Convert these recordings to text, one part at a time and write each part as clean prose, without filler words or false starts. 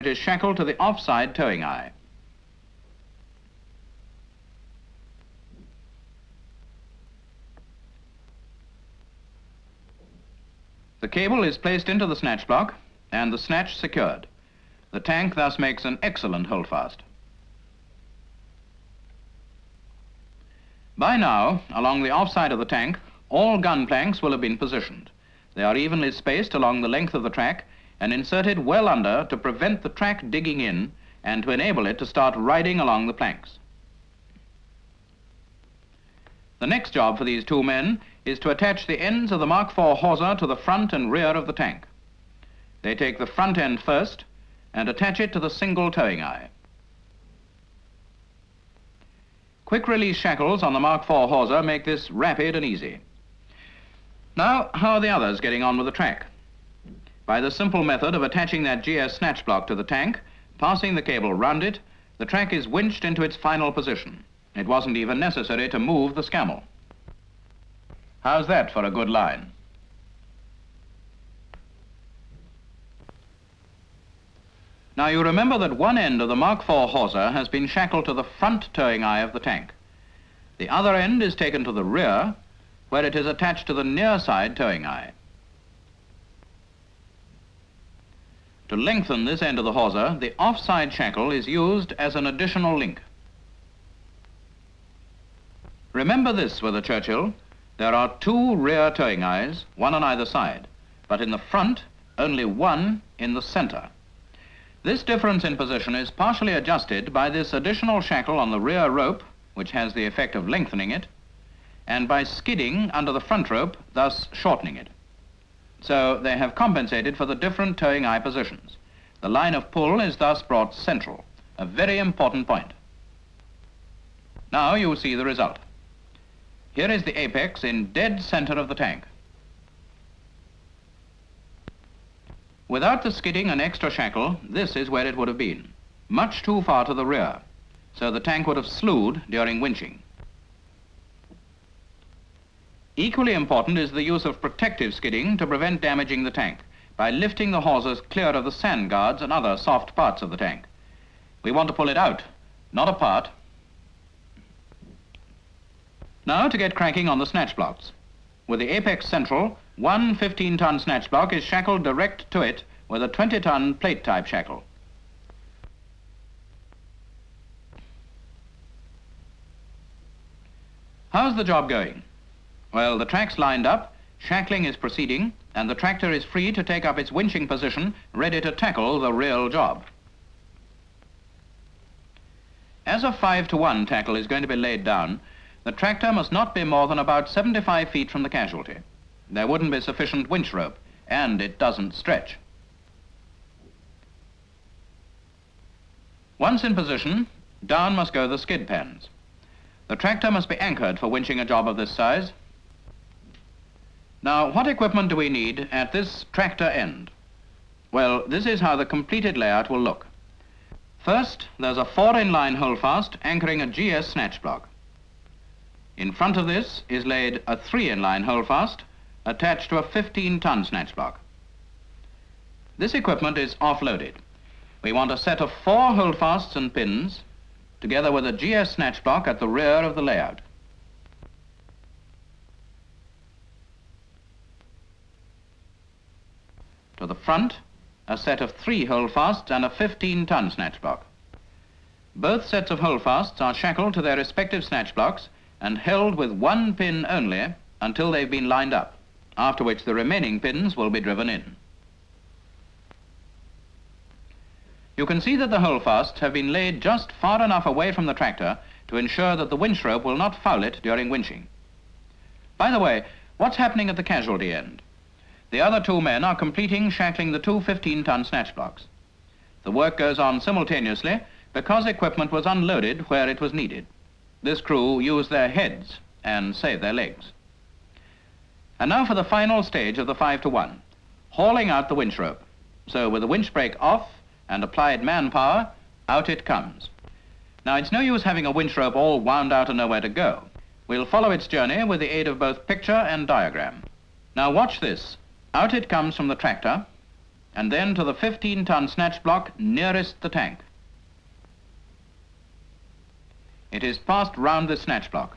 It is shackled to the offside towing eye. The cable is placed into the snatch block and the snatch secured. The tank thus makes an excellent holdfast. By now, along the offside of the tank, all gun planks will have been positioned. They are evenly spaced along the length of the track and inserted well under to prevent the track digging in and to enable it to start riding along the planks. The next job for these two men is to attach the ends of the Mark IV hawser to the front and rear of the tank. They take the front end first and attach it to the single towing eye. Quick release shackles on the Mark IV hawser make this rapid and easy. Now, how are the others getting on with the track? By the simple method of attaching that GS snatch block to the tank, passing the cable round it, the track is winched into its final position. It wasn't even necessary to move the Scammell. How's that for a good line? Now you remember that one end of the Mark IV hawser has been shackled to the front towing eye of the tank. The other end is taken to the rear, where it is attached to the near side towing eye. To lengthen this end of the hawser, the offside shackle is used as an additional link. Remember this with a Churchill, there are two rear towing eyes, one on either side, but in the front, only one in the center. This difference in position is partially adjusted by this additional shackle on the rear rope, which has the effect of lengthening it, and by skidding under the front rope, thus shortening it. So they have compensated for the different towing eye positions. The line of pull is thus brought central, a very important point. Now you see the result. Here is the apex in dead center of the tank. Without the skidding and extra shackle, this is where it would have been, much too far to the rear, so the tank would have slewed during winching. Equally important is the use of protective skidding to prevent damaging the tank by lifting the hawsers clear of the sand guards and other soft parts of the tank. We want to pull it out, not apart. Now to get cranking on the snatch blocks. With the apex central, one 15-ton snatch block is shackled direct to it with a 20-ton plate-type shackle. How's the job going? Well, the track's lined up, shackling is proceeding, and the tractor is free to take up its winching position, ready to tackle the real job. As a 5-to-1 tackle is going to be laid down, the tractor must not be more than about 75 feet from the casualty. There wouldn't be sufficient winch rope, and it doesn't stretch. Once in position, down must go the skid pans. The tractor must be anchored for winching a job of this size. Now, what equipment do we need at this tractor end? Well, this is how the completed layout will look. First, there's a 4-in-line holdfast anchoring a GS snatch block. In front of this is laid a 3-in-line holdfast attached to a 15-ton snatch block. This equipment is offloaded. We want a set of 4 holdfasts and pins together with a GS snatch block at the rear of the layout. To the front, a set of 3 holdfasts and a 15-ton snatch block. Both sets of holdfasts are shackled to their respective snatch blocks and held with 1 pin only until they've been lined up, after which the remaining pins will be driven in. You can see that the holdfasts have been laid just far enough away from the tractor to ensure that the winch rope will not foul it during winching. By the way, what's happening at the casualty end? The other 2 men are completing shackling the 2 15-ton snatch blocks. The work goes on simultaneously because equipment was unloaded where it was needed. This crew used their heads and saved their legs. And now for the final stage of the 5-to-1, hauling out the winch rope. So with the winch brake off and applied manpower, out it comes. Now it's no use having a winch rope all wound out and nowhere to go. We'll follow its journey with the aid of both picture and diagram. Now watch this. Out it comes from the tractor, and then to the 15-ton snatch block nearest the tank. It is passed round the snatch block.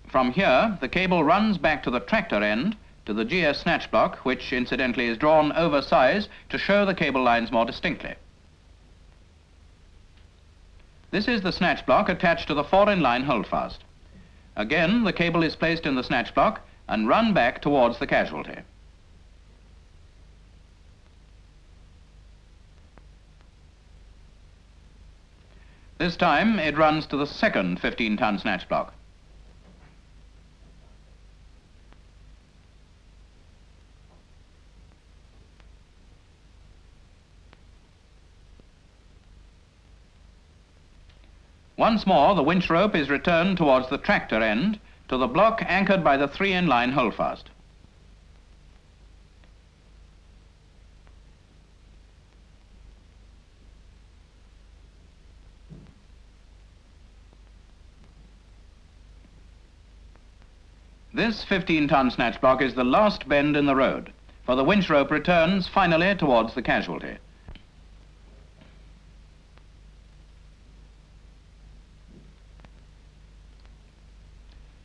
From here, the cable runs back to the tractor end, to the GS snatch block, which incidentally is drawn oversize to show the cable lines more distinctly. This is the snatch block attached to the 4-in-line holdfast. Again, the cable is placed in the snatch block and run back towards the casualty. This time it runs to the second 15-ton snatch block. Once more, the winch rope is returned towards the tractor end to the block anchored by the 3-in-line holdfast. This 15-ton snatch block is the last bend in the road, for the winch rope returns finally towards the casualty.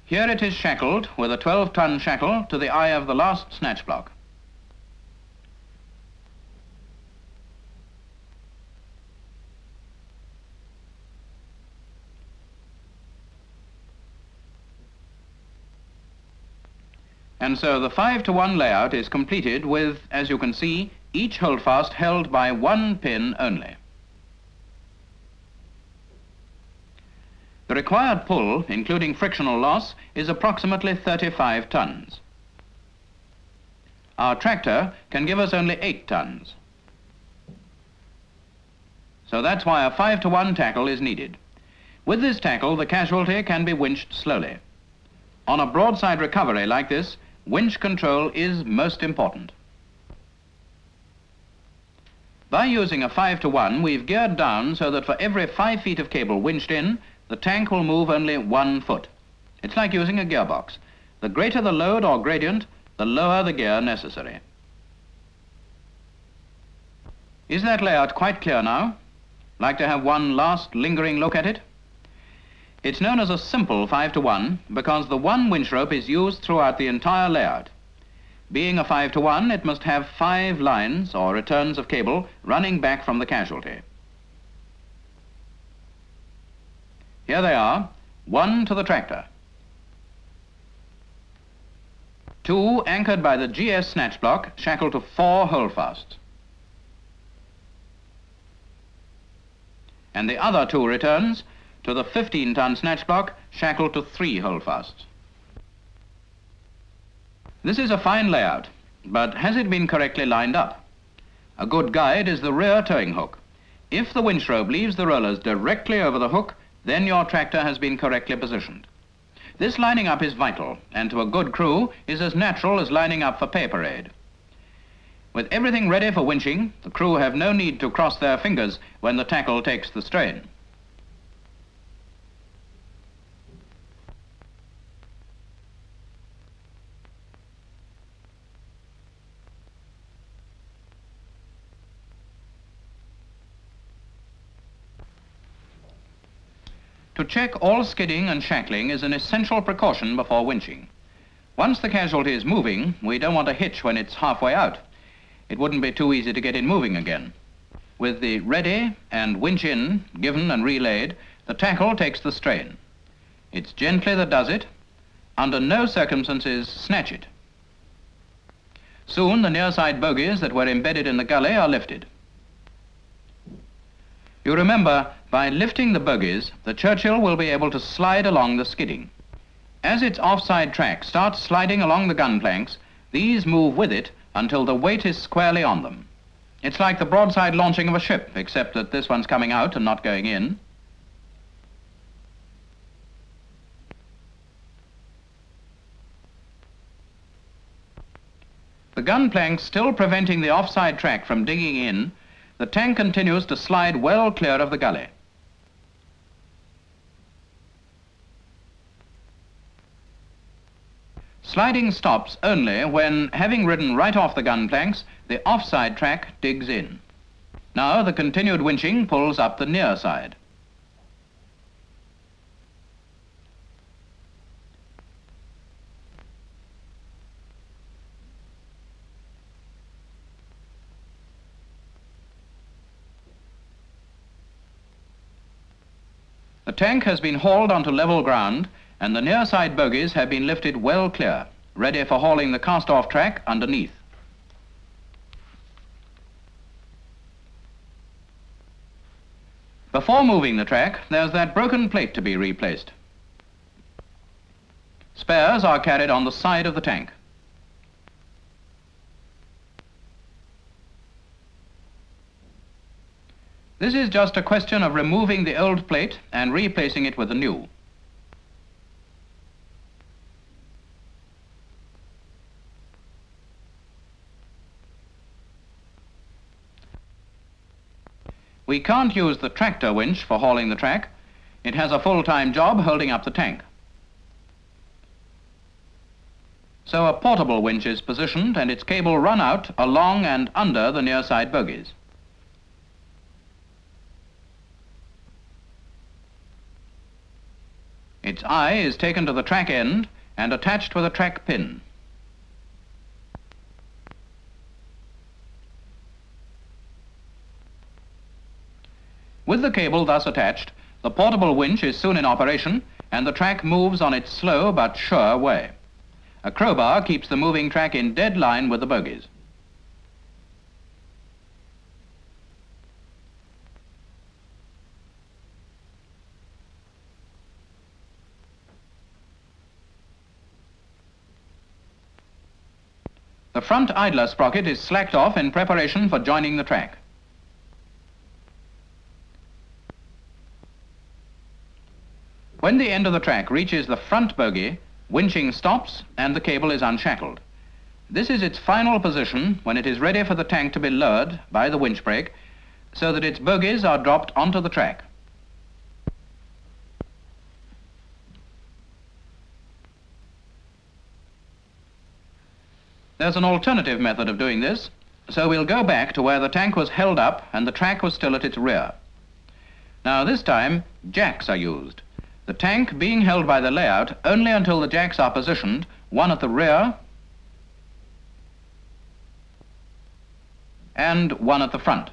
Here it is shackled with a 12-ton shackle to the eye of the last snatch block. And so the 5-to-1 layout is completed with, as you can see, each holdfast held by one pin only. The required pull, including frictional loss, is approximately 35 tons. Our tractor can give us only 8 tons. So that's why a 5-to-1 tackle is needed. With this tackle, the casualty can be winched slowly. On a broadside recovery like this, winch control is most important. By using a 5-to-1, we've geared down so that for every 5 feet of cable winched in, the tank will move only 1 foot. It's like using a gearbox. The greater the load or gradient, the lower the gear necessary. Is that layout quite clear now? Like to have one last lingering look at it? It's known as a simple 5-to-1 because the one winch rope is used throughout the entire layout. Being a 5-to-1, it must have 5 lines or returns of cable running back from the casualty. Here they are, 1 to the tractor, 2 anchored by the GS snatch block shackled to 4 holdfasts, and the other 2 returns to the 15-ton snatch block shackled to 3 holdfasts. This is a fine layout, but has it been correctly lined up? A good guide is the rear towing hook. If the winch rope leaves the rollers directly over the hook, then your tractor has been correctly positioned. This lining up is vital, and to a good crew is as natural as lining up for pay parade. With everything ready for winching, the crew have no need to cross their fingers when the tackle takes the strain. To check all skidding and shackling is an essential precaution before winching. Once the casualty is moving, we don't want to hitch when it's halfway out. It wouldn't be too easy to get it moving again. With the ready and winch in given and relayed, the tackle takes the strain. It's gently that does it. Under no circumstances snatch it. Soon the near side bogies that were embedded in the gully are lifted. You remember, by lifting the bogies, the Churchill will be able to slide along the skidding. As its offside track starts sliding along the gun planks, these move with it until the weight is squarely on them. It's like the broadside launching of a ship, except that this one's coming out and not going in. The gun planks still preventing the offside track from digging in, the tank continues to slide well clear of the gully. Sliding stops only when, having ridden right off the gun planks, the offside track digs in. Now the continued winching pulls up the near side. The tank has been hauled onto level ground, and the near side bogies have been lifted well clear, ready for hauling the cast-off track underneath. Before moving the track, there's that broken plate to be replaced. Spares are carried on the side of the tank. This is just a question of removing the old plate and replacing it with the new. We can't use the tractor winch for hauling the track. It has a full-time job holding up the tank. So a portable winch is positioned and its cable run out along and under the near side bogies. Its eye is taken to the track end and attached with a track pin. With the cable thus attached, the portable winch is soon in operation and the track moves on its slow but sure way. A crowbar keeps the moving track in dead line with the bogies. The front idler sprocket is slacked off in preparation for joining the track. When the end of the track reaches the front bogie, winching stops and the cable is unshackled. This is its final position when it is ready for the tank to be lowered by the winch brake so that its bogies are dropped onto the track. There's an alternative method of doing this, so we'll go back to where the tank was held up and the track was still at its rear. Now this time, jacks are used. The tank being held by the layout only until the jacks are positioned, one at the rear and one at the front.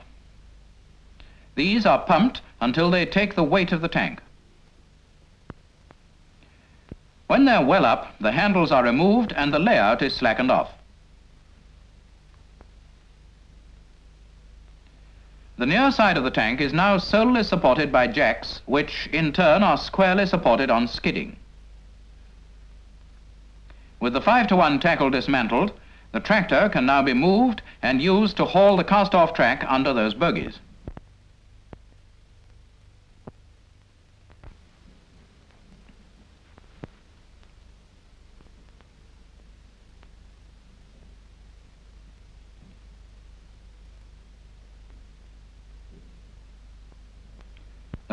These are pumped until they take the weight of the tank. When they're well up, the handles are removed and the layout is slackened off. The near side of the tank is now solely supported by jacks, which in turn are squarely supported on skidding. With the 5-to-1 tackle dismantled, the tractor can now be moved and used to haul the cast-off track under those bogies.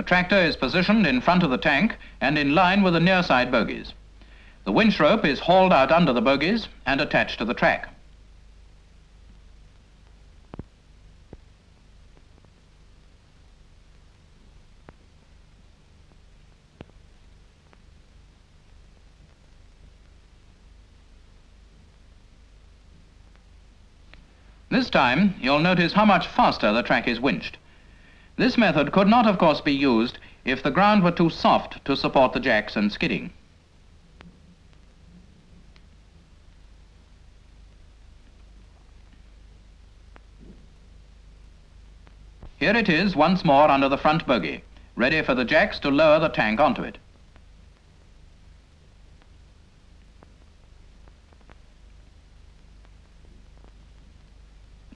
The tractor is positioned in front of the tank and in line with the near side bogies. The winch rope is hauled out under the bogies and attached to the track. This time, you'll notice how much faster the track is winched. This method could not, of course, be used if the ground were too soft to support the jacks and skidding. Here it is once more under the front bogie, ready for the jacks to lower the tank onto it.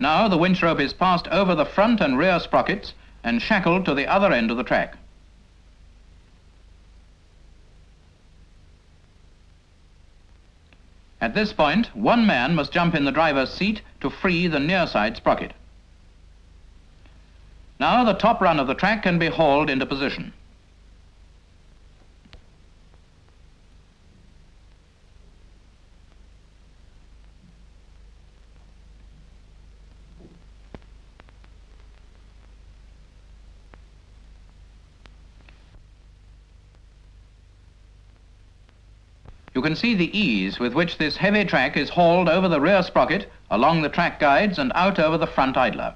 Now the winch rope is passed over the front and rear sprockets and shackled to the other end of the track. At this point, one man must jump in the driver's seat to free the near side sprocket. Now the top run of the track can be hauled into position. You can see the ease with which this heavy track is hauled over the rear sprocket, along the track guides and out over the front idler.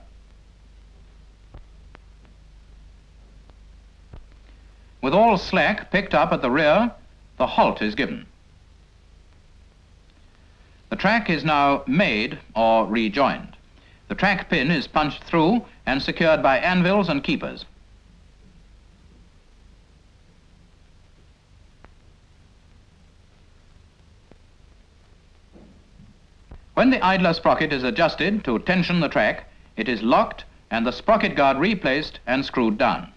With all slack picked up at the rear, the halt is given. The track is now made or rejoined. The track pin is punched through and secured by anvils and keepers. When the idler sprocket is adjusted to tension the track, it is locked and the sprocket guard replaced and screwed down.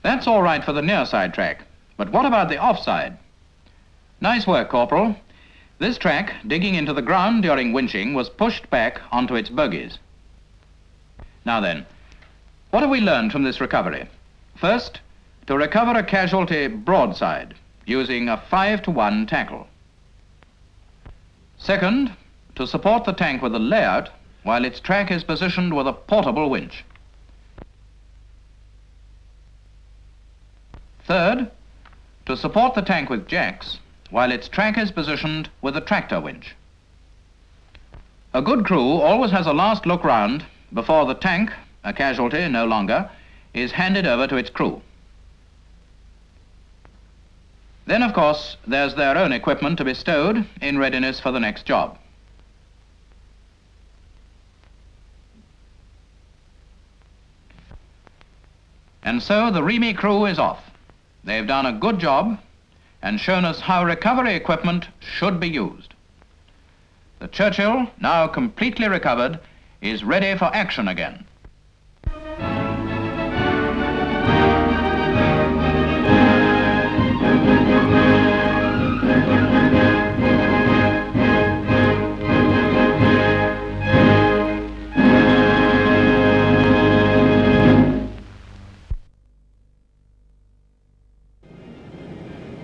That's all right for the near side track, but what about the offside? Nice work, Corporal. This track, digging into the ground during winching, was pushed back onto its bogies. Now then, what have we learned from this recovery? First, to recover a casualty broadside, using a 5-to-1 tackle. Second, to support the tank with a layout while its track is positioned with a portable winch. Third, to support the tank with jacks while its track is positioned with a tractor winch. A good crew always has a last look round before the tank, a casualty no longer, is handed over to its crew. Then, of course, there's their own equipment to be stowed in readiness for the next job. And so the REME crew is off. They've done a good job and shown us how recovery equipment should be used. The Churchill, now completely recovered, is ready for action again.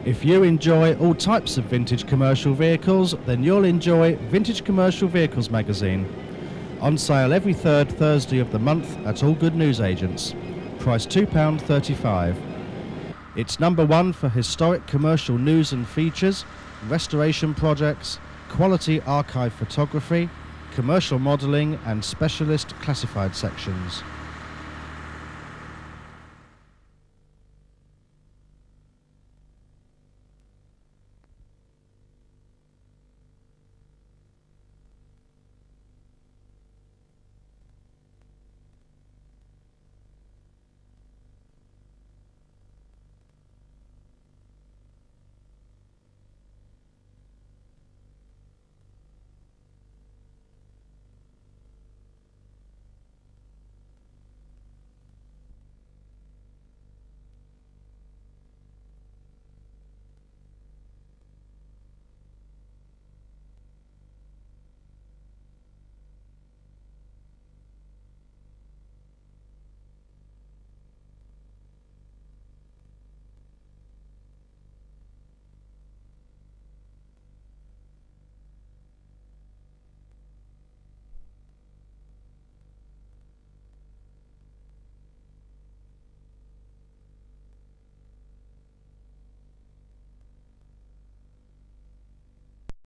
If you enjoy all types of vintage commercial vehicles, then you'll enjoy Vintage Commercial Vehicles magazine. On sale every third Thursday of the month at all good newsagents. Price £2.35. It's #1 for historic commercial news and features, restoration projects, quality archive photography, commercial modelling and specialist classified sections.